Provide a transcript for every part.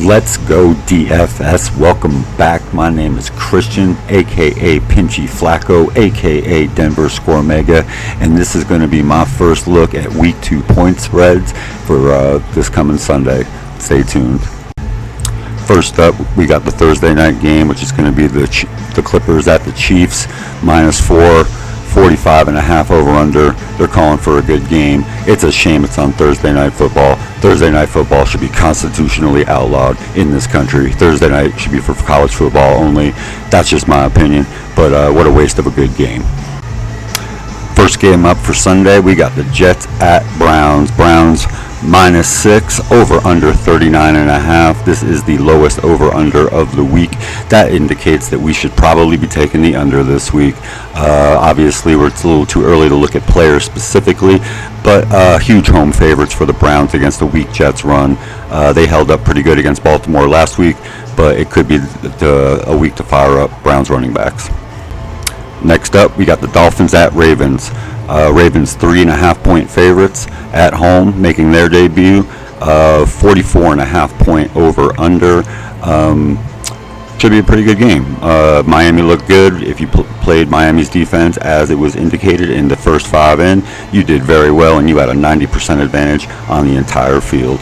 Let's go DFS. Welcome back. My name is Christian, aka Pinchy Flacco, aka Denver Score Mega, and this is going to be my first look at Week 2 point spreads for this coming Sunday. Stay tuned. First up, we got the Thursday night game, which is going to be the Clippers at the Chiefs, -4. 45.5 over under. They're calling for a good game. It's a shame it's on Thursday night football. Thursday night football should be constitutionally outlawed in this country. Thursday night should be for college football only. That's just my opinion, but what a waste of a good game. First game up for Sunday, we got the Jets at Browns. Browns -6, over under 39.5. This is the lowest over under of the week. That indicates that we should probably be taking the under this week. Obviously, it's a little too early to look at players specifically, but huge home favorites for the Browns against a weak Jets run. They held up pretty good against Baltimore last week, but it could be a week to fire up Browns running backs. Next up, we got the Dolphins at Ravens. Ravens 3.5 point favorites at home, making their debut. 44.5 point over under. Should be a pretty good game. Miami looked good. If you played Miami's defense as it was indicated in the first 5 in, you did very well, and you had a 90% advantage on the entire field.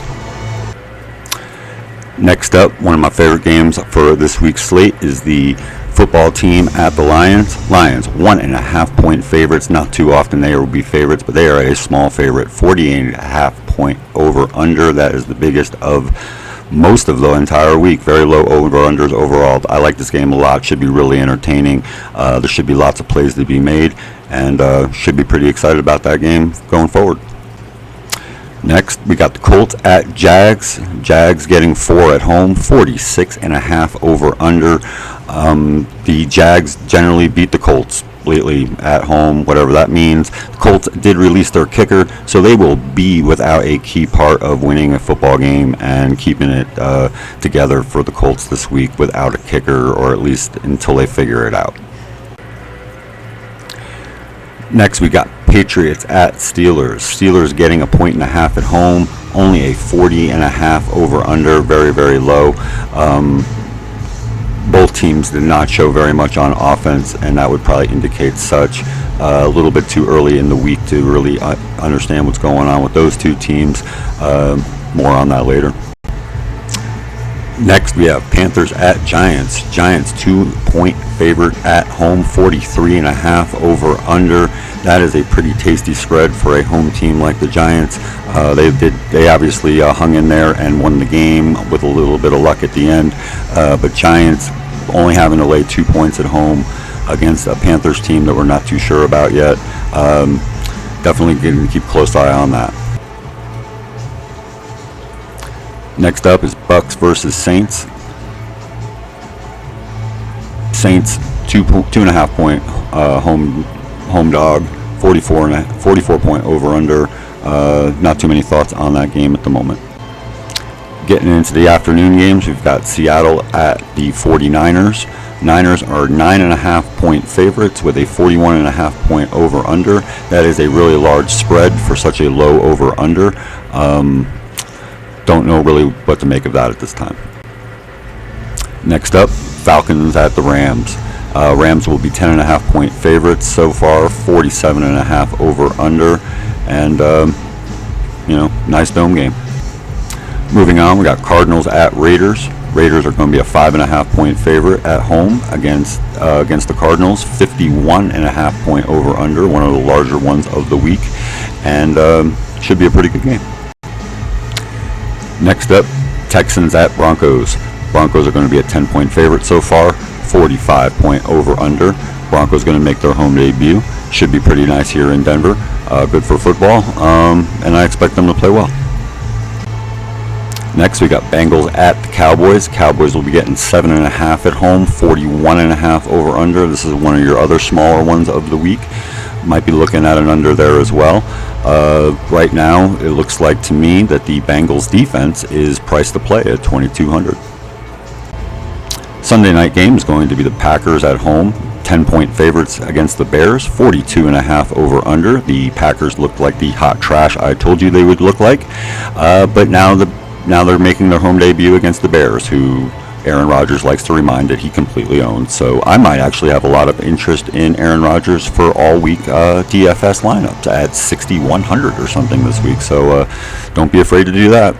Next up, one of my favorite games for this week's slate is the football team at the Lions. Lions 1.5 point favorites. Not too often they will be favorites, but they are a small favorite. 48.5 point over under. That is the biggest of most of the entire week. Very low over unders overall. I like this game a lot. Should be really entertaining. There should be lots of plays to be made, and should be pretty excited about that game going forward. Next, we got the Colts at Jags. Jags getting 4 at home, 46.5 over under. The Jags generally beat the Colts lately at home, whatever that means. The Colts did release their kicker, so they will be without a key part of winning a football game and keeping it together for the Colts this week without a kicker, or at least until they figure it out. Next, we got Patriots at Steelers. Steelers getting 1.5 at home, only a 40.5 over under, very, very low. Both teams did not show very much on offense, and that would probably indicate such. A little bit too early in the week to really understand what's going on with those two teams. More on that later. Next, we have Panthers at Giants. Giants 2-point favorite at home, 43.5 over under. That is a pretty tasty spread for a home team like the Giants. They obviously hung in there and won the game with a little bit of luck at the end. But Giants only having to lay 2 points at home against a Panthers team that we're not too sure about yet. Definitely going to keep a close eye on that. Next up is Bucks versus Saints. Saints 2.5 point home dog, 44 point over under. Not too many thoughts on that game at the moment. Getting into the afternoon games, we've got Seattle at the 49ers. Niners are 9.5 point favorites with a 41.5 point over under. That is a really large spread for such a low over under. Don't know really what to make of that at this time. Next up, Falcons at the Rams. Rams will be 10.5 point favorites so far, 47.5 over under, and nice dome game. Moving on, we got Cardinals at Raiders. Raiders are going to be a 5.5 point favorite at home against the Cardinals, 51.5 point over under, one of the larger ones of the week, and should be a pretty good game. Next up, Texans at Broncos. Broncos are going to be a 10-point favorite so far, 45 point over under. Broncos going to make their home debut. Should be pretty nice here in Denver. Good for football, and I expect them to play well. Next, we got Bengals at the Cowboys. Cowboys will be getting 7.5 at home, 41.5 over under. This is one of your other smaller ones of the week. Might be looking at an under there as well. Right now, it looks like to me that the Bengals defense is priced to play at 2,200. Sunday night game is going to be the Packers at home, 10-point favorites against the Bears, 42.5 over under. The Packers look like the hot trash I told you they would look like, but now the now they're making their home debut against the Bears, who Aaron Rodgers likes to remind that he completely owns. So I might actually have a lot of interest in Aaron Rodgers for all week DFS lineups at 6,100 or something this week. So don't be afraid to do that.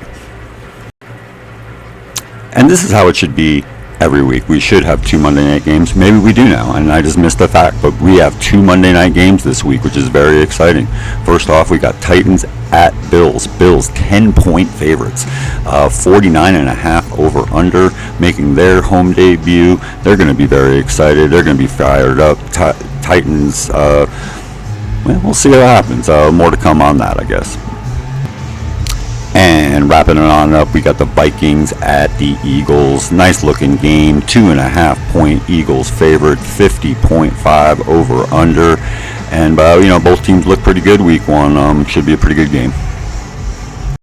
And this is how it should be every week. We should have 2 Monday night games. Maybe we do now, and I just missed the fact, but we have 2 Monday night games this week, which is very exciting. First off, we got Titans at Bills. Bills 10-point favorites, 49.5 over under, making their home debut. They're going to be very excited. They're going to be fired up. Titans, well, we'll see what happens. More to come on that, I guess. And wrapping it on up, we got the Vikings at the Eagles. Nice looking game. 2.5-point Eagles favorite. 50.5 over under. And both teams look pretty good week one. Should be a pretty good game.